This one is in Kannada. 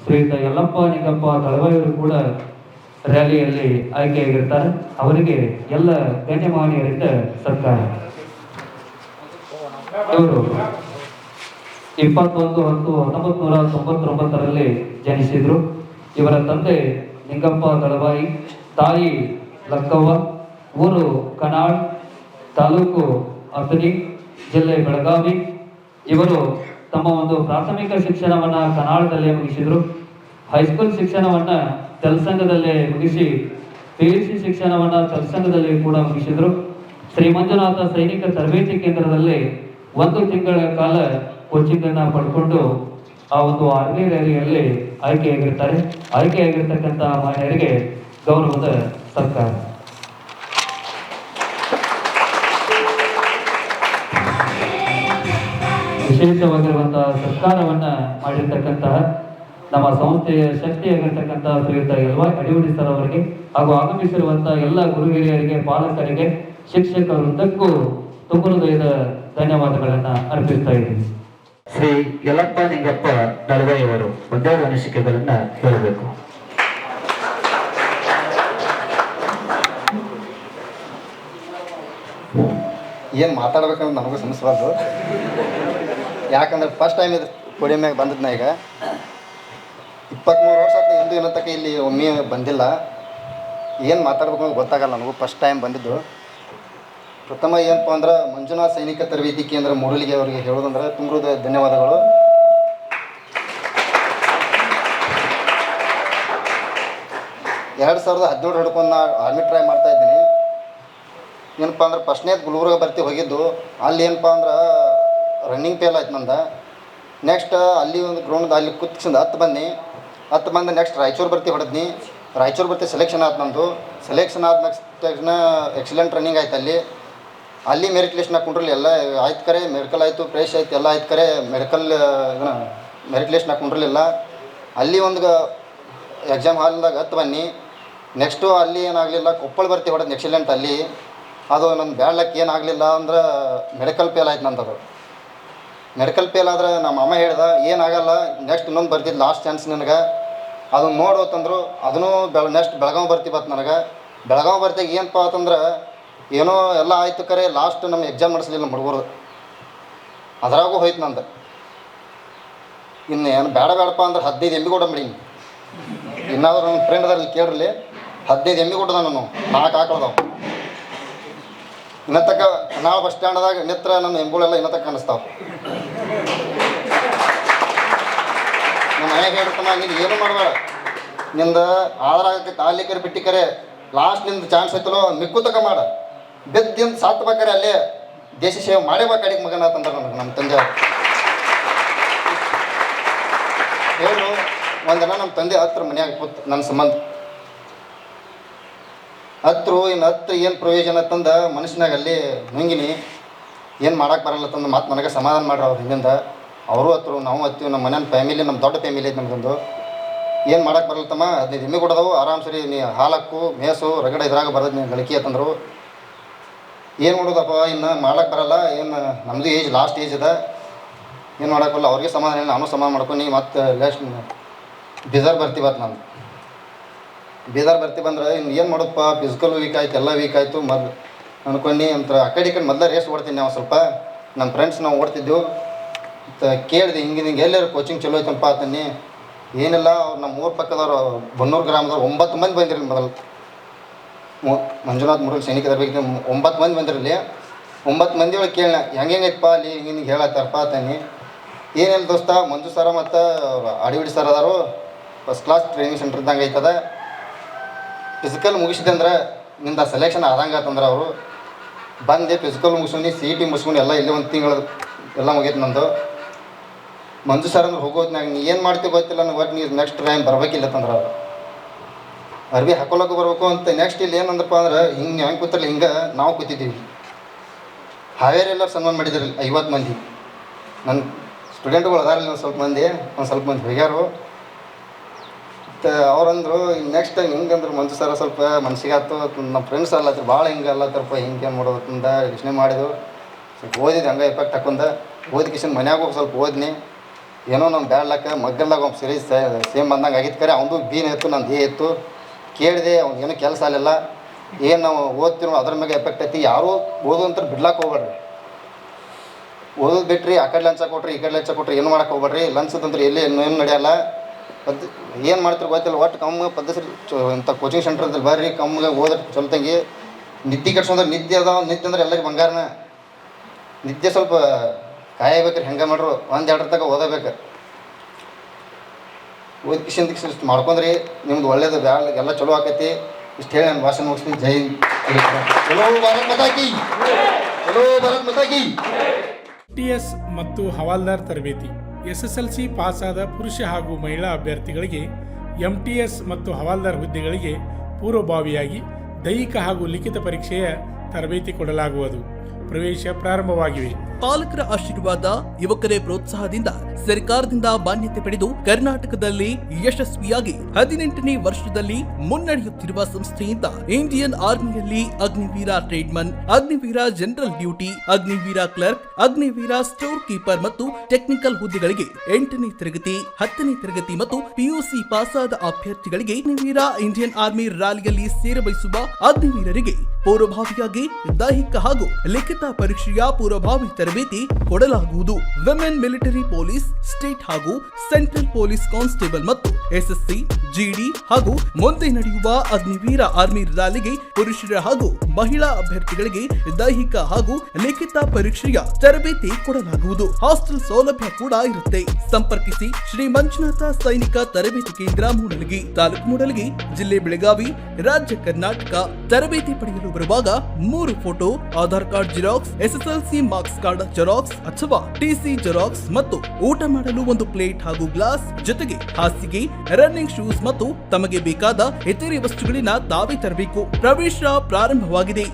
ಶ್ರೀಯುತ ಯಲ್ಲಪ್ಪ ನಿಂಗಪ್ಪ ತಳವಾಯಿಯವರು ಕೂಡ ರ್ಯಾಲಿಯಲ್ಲಿ ಆಯ್ಕೆಯಾಗಿರ್ತಾರೆ. ಅವರಿಗೆ ಎಲ್ಲ ಗಣ್ಯಮಾನ್ಯರಿಂದ ಸತ್ಕಾರ. ಇವರು 21-10-1999 ಜನಿಸಿದ್ರು. ಇವರ ತಂದೆ ನಿಂಗಪ್ಪ ದಳವಾಯಿ, ತಾಯಿ ಲಕ್ಕವ್ವ, ಊರು ಕನಾಳ್, ತಾಲೂಕು ಅಥಣಿ, ಜಿಲ್ಲೆ ಬೆಳಗಾವಿ. ಇವರು ತಮ್ಮ ಒಂದು ಪ್ರಾಥಮಿಕ ಶಿಕ್ಷಣವನ್ನ ಕನಾಳದಲ್ಲೇ ಮುಗಿಸಿದ್ರು. ಹೈಸ್ಕೂಲ್ ಶಿಕ್ಷಣವನ್ನ ತೆಲಸಂಗದಲ್ಲೇ ಮುಗಿಸಿ PUC ಶಿಕ್ಷಣವನ್ನ ತೆಲಸಂಗದಲ್ಲಿ ಕೂಡ ಮುಗಿಸಿದ್ರು. ಶ್ರೀ ಮಂಜುನಾಥ ಸೈನಿಕ ತರಬೇತಿ ಕೇಂದ್ರದಲ್ಲಿ 1 ತಿಂಗಳ ಕಾಲ ಕೋಚಿಂಗ್ ಅನ್ನ ಪಡ್ಕೊಂಡು ಆ ಒಂದು ಆರ್ಮಿ ರ್ಯಾಲಿಯಲ್ಲಿ ಆಯ್ಕೆಯಾಗಿರ್ತಾರೆ. ಆಯ್ಕೆಯಾಗಿರ್ತಕ್ಕಂಥ ಮಾನ್ಯರಿಗೆ ಗೌರವದ ಸತ್ಕಾರ. ವಿಶೇಷವಾಗಿರುವಂತಹ ಸತ್ಕಾರವನ್ನ ಮಾಡಿರ್ತಕ್ಕಂತಹ ನಮ್ಮ ಸಂಸ್ಥೆಯ ಶಕ್ತಿಯಾಗಿರ್ತಕ್ಕಂತಹ ಶ್ರೀಯುತ ಎಲ್ವಾಯ್ ಅಡಿವಡಿ ಸರ್ ಅವರಿಗೆ ಹಾಗೂ ಆಗಮಿಸಿರುವಂತಹ ಎಲ್ಲ ಗುರು ಹಿರಿಯರಿಗೆ, ಪಾಲಕರಿಗೆ, ಶಿಕ್ಷಕ ವೃಂದಕ್ಕೂ ತುಂಬ ಹೃದಯದ ಧನ್ಯವಾದಗಳನ್ನ ಅರ್ಪಿಸ್ತಾ ಇದ್ದೀನಿ. ಶ್ರೀ ಯಲ್ಲಪ್ಪ ನಿಂಗಪ್ಪ ದಳವಾಯಿ ಅವರು ಒಂದೆರಡು ಅನಿಸಿಕೆಗಳನ್ನ ಹೇಳಬೇಕು. ಏನು ಮಾತಾಡ್ಬೇಕಂದ್ರೆ ನಮಗೂ ಸಮಸ್ಯೆ. ಯಾಕಂದ್ರೆ ಫಸ್ಟ್ ಟೈಮ್ ಇದು ಪೋಡಿಯಮ್ಯಾಗ ಬಂದಿದ್ನ. ಈಗ 23 ವರ್ಷ ಆಯ್ತು, ಎಂದು ಇನ್ನೊತ್ತಕ ಇಲ್ಲಿ ಒಮ್ಮೆ ಬಂದಿಲ್ಲ. ಏನು ಮಾತಾಡ್ಬೇಕು ಅಂತ ಗೊತ್ತಾಗಲ್ಲ ನನಗೂ. ಫಸ್ಟ್ ಟೈಮ್ ಬಂದಿದ್ದು. ಪ್ರಥಮ ಏನಪ್ಪ ಅಂದ್ರೆ ಮಂಜುನಾಥ ಸೈನಿಕ ತರಬೇತಿ ಕೇಂದ್ರ ಮೂಡಲಿಗೆ ಅವರಿಗೆ ಹೇಳೋದಂದ್ರೆ ತುಂಬ ಧನ್ಯವಾದಗಳು. ಎರಡು 2017 ಹಿಡ್ಕೊಂಡು ನಾ ಆರ್ಮಿ ಟ್ರೈ ಮಾಡ್ತಾಯಿದ್ದೀನಿ. ಏನಪ್ಪ ಅಂದ್ರೆ ಫಸ್ಟ್ನೇದು ಗುಲ್ಬರ್ಗ ಭರ್ತಿ ಹೋಗಿದ್ದು. ಅಲ್ಲಿ ಏನಪ್ಪ ಅಂದ್ರೆ ರನ್ನಿಂಗ್ ಫೇಲ್ ಆಯ್ತು ನಂದು. ನೆಕ್ಸ್ಟ್ ಅಲ್ಲಿ ಒಂದು ಗ್ರೌಂಡ್ ಅಲ್ಲಿ ಕುತ್ಸಿಂದ 10 ಬಂದು ನೆಕ್ಸ್ಟ್ ರಾಯಚೂರು ಭರ್ತಿ ಹೊಡೆದ್ನಿ. ರಾಯಚೂರು ಭರ್ತಿ ಸೆಲೆಕ್ಷನ್ ಆಯ್ತು ನಂದು. ಸೆಲೆಕ್ಷನ್ ಆದ ನೆಕ್ಸ್ಟ್ ತಕ್ಷಣ ಎಕ್ಸಲೆಂಟ್ ರನ್ನಿಂಗ್ ಆಯ್ತು. ಅಲ್ಲಿ ಮೆರಿಟ್ ಲಿಸ್ಟ್ನಾಗ ಕುಂಡ್ರಲ್ಲಿ ಎಲ್ಲ ಆಯ್ತು. ಕರೆ ಮೆಡಿಕಲ್ ಆಯಿತು, ಪ್ರೇಶ್ ಆಯ್ತು, ಎಲ್ಲ ಆಯ್ತು. ಕರೆ ಮೆಡಿಕಲ್ ಇದನ್ನ ಮೆರಿಟ್ ಲಿಸ್ಟ್ನಾಗ ಕುಂಡ್ರಲಿಲ್ಲ. ಅಲ್ಲಿ ಒಂದು ಎಕ್ಸಾಮ್ ಹಾಲ್ದಾಗ 10 ಬನ್ನಿ. ನೆಕ್ಸ್ಟು ಅಲ್ಲಿ ಏನಾಗಲಿಲ್ಲ, ಕೊಪ್ಪಳ ಭರ್ತಿ ಹೊಡೆದು ಎಕ್ಸಲೆಂಟ್ ಅಲ್ಲಿ. ಅದು ನನ್ನ ಬ್ಯಾಡ್ಲಕ್ಕೆ ಏನಾಗಲಿಲ್ಲ ಅಂದ್ರೆ ಮೆಡಿಕಲ್ ಫೇಲ್ ಆಯ್ತು ನಂತದು. ಮೆಡಿಕಲ್ ಫೇಲ್ ಆದ್ರೆ ನಮ್ಮ ಅಮ್ಮ ಹೇಳ್ದೆ ಏನಾಗಲ್ಲ, ನೆಕ್ಸ್ಟ್ ಇನ್ನೊಂದು ಬರ್ತಿದ್ದು ಲಾಸ್ಟ್ ಚಾನ್ಸ್ ನಿನಗೆ, ಅದನ್ನು ನೋಡೋತಂದ್ರು. ಅದನ್ನು ನೆಕ್ಸ್ಟ್ ಬೆಳಗಾವಿ ಭರ್ತಿ ಬತ್ತು ನನಗೆ. ಬೆಳಗಾವಿ ಭರ್ತಿಗೆ ಏನಪ್ಪ ಅಂತಂದ್ರೆ ಏನೋ ಎಲ್ಲ ಆಯಿತು. ಕರೆ ಲಾಸ್ಟ್ ನಮ್ಮ ಎಕ್ಸಾಮ್ ನಡೆಸಲಿಲ್ಲ ನಮ್ಮ ಹುಡುಗರು. ಅದ್ರಾಗೂ ಹೋಯ್ತು ನಂದು. ಇನ್ನು ಏನು ಬೇಡಪ್ಪ ಅಂದ್ರೆ 15 MB ಕೊಡ ಮಾಡಿ. ಇನ್ನಾದರೂ ನನ್ನ ಫ್ರೆಂಡ್ ಅದ್ರಲ್ಲಿ ಕೇಳ್ರಲ್ಲಿ 15 MB ಕೊಟ್ಟದ ನಾನು 4 ಹಾಕೋದಾವು. ಇನ್ನತ್ತಕ್ಕ ನಾವು ಬಸ್ ಸ್ಟ್ಯಾಂಡ್ದಾಗ ನಿತ್ರ ನಮ್ಮ ಎಂಬುಳೆಲ್ಲ ಇನ್ನತ್ತಕ್ಕ ಕಾಣಿಸ್ತಾವೆ. ನಮ್ಮ ಮನೆಗೆ ಹೇಳ್ತಾನ ನೀನು ಏನು ಮಾಡಬೇಡ, ನಿಂದು ಆಧಾರ ಆಗಕ್ಕೆ ಆಲಿಕರೆ ಬಿಟ್ಟಿಕರೆ ಲಾಸ್ಟ್ ನಿಂದು ಚಾನ್ಸ್ ಐತಲೋ ಮಿಕ್ಕುತಕ ಮಾಡ, ಬೆದ್ದಿಂದ ಸಾತ್ಬೇಕಾರೆ ಅಲ್ಲೇ ದೇಶ ಸೇವೆ ಮಾಡೇಬೇಕು ಅಡಿಗೆ ಮಗನ ಅಂತಂದ್ರೆ ನನಗೆ ನಮ್ಮ ತಂದೆ ಹೇಳು. ಒಂದಿನ ನಮ್ಮ ತಂದೆ ಹತ್ರ ಮನ್ಯಾಗ ಕೂತ್ ನನ್ನ ಸಂಬಂಧ ಇನ್ನು ಏನು ಪ್ರಯೋಜನ ತಂದ ಮನುಷ್ಯನಾಗ ಅಲ್ಲಿ ನುಂಗಿನಿ. ಏನು ಮಾಡೋಕೆ ಬರಲ್ಲ ತಂದು ಮತ್ತು ನನಗೆ ಸಮಾಧಾನ ಮಾಡ್ರಿ ಅವ್ರು ಹಿಂದಿಂದ. ಅವರು ಹತ್ರು, ನಾವು ಹತ್ತೀವಿ. ನಮ್ಮ ಮನೇನ ಫ್ಯಾಮಿಲಿ, ನಮ್ಮ ದೊಡ್ಡ ಫ್ಯಾಮಿಲಿ ಐತೆ ನಮ್ದೊಂದು. ಏನು ಮಾಡೋಕೆ ಬರಲ್ಲ ತಮ್ಮ, 15 MB ಕೊಡೋದವು ಆರಾಮ್ ಸರಿ, ನೀ ಹಾಲಕ್ಕು ಮೇಸು ರಗಡೆ ಇದ್ರಾಗ ಬರೋದು ನೀನು ಗಳಿಕೆ ಅಂತಂದರು. ಏನು ಮಾಡೋದಪ್ಪ, ಇನ್ನು ಮಾಡೋಕೆ ಬರಲ್ಲ. ಏನು ನಮ್ಮದು ಏಜ್ ಲಾಸ್ಟ್ ಏಜ್ ಅದ, ಏನು ಮಾಡೋಕೆ ಬರಲ್ಲ. ಅವ್ರಿಗೆ ಸಮಾಧಾನ ಇಲ್ಲ, ನಾನು ಸಮಾಧಾನ ಮಾಡ್ಕೊಂಡು ಮತ್ತು ಲಾಸ್ಟ್ ಬೀದರ್ ಬರ್ತಿ ಬತ್ತು ನಾನು. ಬೀದರ್ ಬರ್ತಿ ಬಂದ್ರೆ ಇನ್ನು ಏನು ಮಾಡೋದಪ್ಪ, ಫಿಸಿಕಲ್ ವೀಕ್ ಆಯ್ತು, ಎಲ್ಲ ವೀಕ್ ಆಯಿತು. ಮೊದಲು ಅನ್ಕೊಂಡು ಅಂತ ಆ ಕಡೆ ಮೊದಲೇ ರೇಸ್ ಓಡ್ತೀನಿ ನಾವು ಸ್ವಲ್ಪ. ನಮ್ಮ ಫ್ರೆಂಡ್ಸ್ ನಾವು ಓಡ್ತಿದ್ದೆವು. ಮತ್ತು ಕೇಳಿದೆ ಹಿಂಗೆ ಎಲ್ಲರೂ ಕೋಚಿಂಗ್ ಚಲೋ ಐತಪ್ಪ ಅಂತನ್ನಿ. ಏನಿಲ್ಲ, ಅವ್ರು ನಮ್ಮ ಊರ ಪಕ್ಕದವ್ರು ಬನ್ನೂರು ಗ್ರಾಮದವ್ರು 9 ಮಂದಿ ಬಂದಿರಲಿ. ಮೊದಲು ಮಂಜುನಾಥ್ ಮುರುಘ ಸೈನಿಕ ತರಬೇತಿ 9 ಮಂದಿ ಬಂದಿರಲಿ. 9 ಮಂದಿ ಒಳಗೆ ಕೇಳ ಹೆಂಗೈತಪ್ಪ ಅಲ್ಲಿ ಹಿಂಗೆ ಹೇಳತ್ತಾರಪ್ಪ ತನ್ನಿ. ಏನಿಲ್ಲ ದೋಸ್ತ, ಮಂಜು ಸರ ಮತ್ತು ಅಡಿವಿಡಿ ಸರ್ ಅದಾರು, ಫಸ್ಟ್ ಕ್ಲಾಸ್ ಟ್ರೈನಿಂಗ್ ಸೆಂಟರ್ ಇದ್ದಂಗೆ ಐತದ. ಫಿಸಿಕಲ್ ಮುಗಿಸಿದೆ ಅಂದ್ರೆ ನಿಂದ ಸೆಲೆಕ್ಷನ್ ಆದಂಗೆ ಆತಂದ್ರೆ ಅವರು ಬಂದೆ. ಫಿಸಿಕಲ್ ಮುಗಿಸ್ಕೊಂಡು CET ಮುಗಿಸ್ಕೊಂಡು ಎಲ್ಲ ಇಲ್ಲಿ 1 ತಿಂಗಳು ಎಲ್ಲ ಮುಗೀತು ನಂದು. ಮಂಜು ಸರ್ ಅಂದ್ರೆ ಹೋಗೋದ್ನಾಗ ನೀ ಏನು ಮಾಡ್ತೀವಿ ಗೊತ್ತಿಲ್ಲ, ನನಗೆ ಒಟ್ಟು ನೀವು ನೆಕ್ಸ್ಟ್ ಟೈಮ್ ಬರಬೇಕಿಲ್ಲ ತಂದ್ರೆ ಅವ್ರು ಅರ್ಬಿ ಹಾಕೊಳಕ್ಕೆ ಬರಬೇಕು ಅಂತ. ನೆಕ್ಸ್ಟ್ ಇಲ್ಲಿ ಏನಂದ್ರಪ್ಪ ಅಂದ್ರೆ ಹಿಂಗೆ ಹೆಂಗೆ ಕೂತಿರಲಿ, ಹಿಂಗೆ ನಾವು ಕೂತಿದ್ದೀವಿ. ಹಾವೇರಿಯೆಲ್ಲ ಸನ್ಮಾನ ಮಾಡಿದ್ರಿ 50 ಮಂದಿ. ನನ್ನ ಸ್ಟೂಡೆಂಟ್ಗಳು ಅದಾರಲ್ಲಿ ಒಂದು ಸ್ವಲ್ಪ ಮಂದಿ ಹೋಗ್ಯಾರು. ಮತ್ತು ಅವ್ರಂದರು ನೆಕ್ಸ್ಟ್ ಟೈಮ್ ಹಿಂಗಂದ್ರೆ ಮಂಜು ಸರ ಸ್ವಲ್ಪ ಮನ್ಸಿಗೆ ಆಯ್ತು. ನಮ್ಮ ಫ್ರೆಂಡ್ಸ್ ಅಲ್ಲತ್ರಿ ಭಾಳ ಹಿಂಗೆ ಅಲ್ಲತ್ತರಪ್ಪ, ಹಿಂಗೆ ಏನು ಮಾಡೋದಂದ ಯೋಚನೆ ಮಾಡಿದೆವು. ಸ್ವಲ್ಪ ಓದಿದ್ದು ಹಂಗೆ ಎಫೆಕ್ಟ್ ಹಾಕೊಂಡ ಓದಿ ಕಿಶನ್ ಮನ್ಯಾಗ ಹೋಗಿ ಸ್ವಲ್ಪ ಓದ್ನಿ. ಏನೋ ನಮ್ಮ ಬ್ಯಾಡ್ಲಕ್ಕ ಮಗ್ಗಲ್ದಾಗ ಒಂದು ಸೀರೀಸ್ ಸೇಮ್ ಬಂದಂಗೆ ಆಗಿತ್ತು ಕರೆ ಅವನು ಬೀನ್ ಇತ್ತು ನಂದು ಏ ಇತ್ತು ಕೇಳಿದೆ ಅವ್ನು ಏನೂ ಕೆಲಸ ಆಗಲಿಲ್ಲ ಏನು ನಾವು ಓದ್ತೀನೋ ಅದ್ರ ಮೇಲೆ ಎಫೆಕ್ಟ್ ಐತಿ ಯಾರೂ ಓದೋಂತ ಬಿಡ್ಲಾಕ್ಕೆ ಹೋಗ್ಬೇಡ್ರಿ ಓದೋದು ಬಿಟ್ರಿ ಆ ಕಡೆ ಲಂಚ ಕೊಟ್ರಿ ಈ ಕಡೆ ಲಂಚ ಕೊಟ್ರಿ ಏನು ಮಾಡಕ್ಕೆ ಹೋಗ್ಬೇಡ್ರಿ ಲಂಚದಂದ್ರೆ ಎಲ್ಲಿ ಏನು ನಡೆಯಲ್ಲ ಏನು ಮಾಡ್ತೀರಿ ಗೊತ್ತಿಲ್ಲ ಒಟ್ಟು ಕಮ್ಮಿ ಪದ್ಧತಿ ಇಂಥ ಕೋಚಿಂಗ್ ಸೆಂಟ್ರದಲ್ಲಿ ಬರ್ರಿ ಕಮ್ಮಿಗೆ ಓದ್ರಿ ಚಲೋತಂಗಿ ನಿದ್ದೆ ಕೆಡ್ಸೋದ್ರೆ ನಿದ್ದೆ ಅದಾವ ನಿದ್ದೆ ಅಂದ್ರೆ ಎಲ್ಲರಿಗೆ ಬಂಗಾರನ ನಿದ್ದೆ ಸ್ವಲ್ಪ ಕಾಯಬೇಕ್ರಿ ಹೆಂಗೆ ಮಾಡ್ರು ಒಂದು ಎರಡರ ತನಕ ಓದಬೇಕು ಓದ್ಕಿಸಿಂದ ಇಷ್ಟು ಮಾಡ್ಕೊಂಡ್ರಿ ನಿಮ್ದು ಒಳ್ಳೇದು ಬ್ಯಾಳ ಎಲ್ಲ ಚಲೋ ಆಕೈತಿ ಇಷ್ಟು ಹೇಳಿ ನಾನು ಭಾಷಣ ಮುಗಿಸ್ತೀನಿ ಜೈ ಚಲೋ ಭಾರತ್ ಮಾತಾ ಕಿ ಚಲೋ ಭಾರತ್ ಮಾತಾ ಕಿ TS ಮತ್ತು ಹವಾಲ್ದಾರ್ ತರಬೇತಿ SSLC ಪಾಸಾದ ಪುರುಷ ಹಾಗೂ ಮಹಿಳಾ ಅಭ್ಯರ್ಥಿಗಳಿಗೆ MTS ಮತ್ತು ಹವಾಲ್ದಾರ್ ಹುದ್ದೆಗಳಿಗೆ ಪೂರ್ವಭಾವಿಯಾಗಿ ದೈಹಿಕ ಹಾಗೂ ಲಿಖಿತ ಪರೀಕ್ಷೆಯ ತರಬೇತಿ ಕೊಡಲಾಗುವುದು. ಪ್ರವೇಶ ಪ್ರಾರಂಭವಾಗಿವೆ. ಪಾಲಕರ ಆಶೀರ್ವಾದ, ಯುವಕರೇ ಪ್ರೋತ್ಸಾಹದಿಂದ ಸರ್ಕಾರದಿಂದ ಮಾನ್ಯತೆ ಪಡೆದು ಕರ್ನಾಟಕದಲ್ಲಿ ಯಶಸ್ವಿಯಾಗಿ 18ನೇ ವರ್ಷದಲ್ಲಿ ಮುನ್ನಡೆಯುತ್ತಿರುವ ಸಂಸ್ಥೆಯಿಂದ ಇಂಡಿಯನ್ ಆರ್ಮಿಯಲ್ಲಿ Agniveer tradesman, Agniveer general duty, Agniveer clerk, Agniveer store keeper ಮತ್ತು ಟೆಕ್ನಿಕಲ್ ಹುದ್ದೆಗಳಿಗೆ 8ನೇ ತರಗತಿ, 10ನೇ ತರಗತಿ ಮತ್ತು PUC ಪಾಸಾದ ಅಭ್ಯರ್ಥಿಗಳಿಗೆ ಅಗ್ನಿವೀರ ಇಂಡಿಯನ್ ಆರ್ಮಿ ರ್ಯಾಲಿಯಲ್ಲಿ ಸೇರಬಯಸುವ ಅಗ್ನಿವೀರರಿಗೆ ಪೂರ್ವಭಾವಿಯಾಗಿ ದೈಹಿಕ ಹಾಗೂ ಲಿಖಿತ ಪರೀಕ್ಷೆಯ ಪೂರ್ವಭಾವಿ ತರಬೇತಿ ಕೊಡಲಾಗುವುದು. ವಿಮೆನ್ ಮಿಲಿಟರಿ ಪೊಲೀಸ್, ಸ್ಟೇಟ್ ಹಾಗೂ ಸೆಂಟ್ರಲ್ ಪೊಲೀಸ್ ಕಾನ್ಸ್ಟೇಬಲ್ ಮತ್ತು SSC, GD ಹಾಗೂ ಮುಂದೆ ನಡೆಯುವ ಅಗ್ನಿವೀರ ಆರ್ಮಿ ರ್ಯಾಲಿಗೆ ಪುರುಷರ ಹಾಗೂ ಮಹಿಳಾ ಅಭ್ಯರ್ಥಿಗಳಿಗೆ ದೈಹಿಕ ಹಾಗೂ ಲಿಖಿತ ಪರೀಕ್ಷೆಯ ತರಬೇತಿ ಕೊಡಲಾಗುವುದು. ಹಾಸ್ಟೆಲ್ ಸೌಲಭ್ಯ ಕೂಡ ಇರುತ್ತೆ. ಸಂಪರ್ಕಿಸಿ ಶ್ರೀ ಮಂಜುನಾಥ ಸೈನಿಕ ತರಬೇತಿ ಕೇಂದ್ರ, ಮೂಡಲಗಿ, ತಾಲೂಕು ಮೂಡಲಗಿ, ಜಿಲ್ಲೆ ಬೆಳಗಾವಿ, ರಾಜ್ಯ ಕರ್ನಾಟಕ. ತರಬೇತಿ ಪಡೆಯಲು ಬರುವಾಗ 3 photo, Aadhaar card xerox, SSLC marks card xerox ಅಥವಾ TC ಜೆರಾಕ್ಸ್ ಮತ್ತು ಊಟ ಮಾಡಲು 1 ಪ್ಲೇಟ್ ಹಾಗೂ ಗ್ಲಾಸ್, ಜೊತೆಗೆ ಹಾಸಿಗೆ, ರನ್ನಿಂಗ್ ಶೂಸ್ ಮತ್ತು ತಮಗೆ ಬೇಕಾದ ಇತರೆ ವಸ್ತುಗಳಿನ ತಾವೇ ತರಬೇಕು. ಪ್ರವೇಶ ಪ್ರಾರಂಭವಾಗಿದೆ.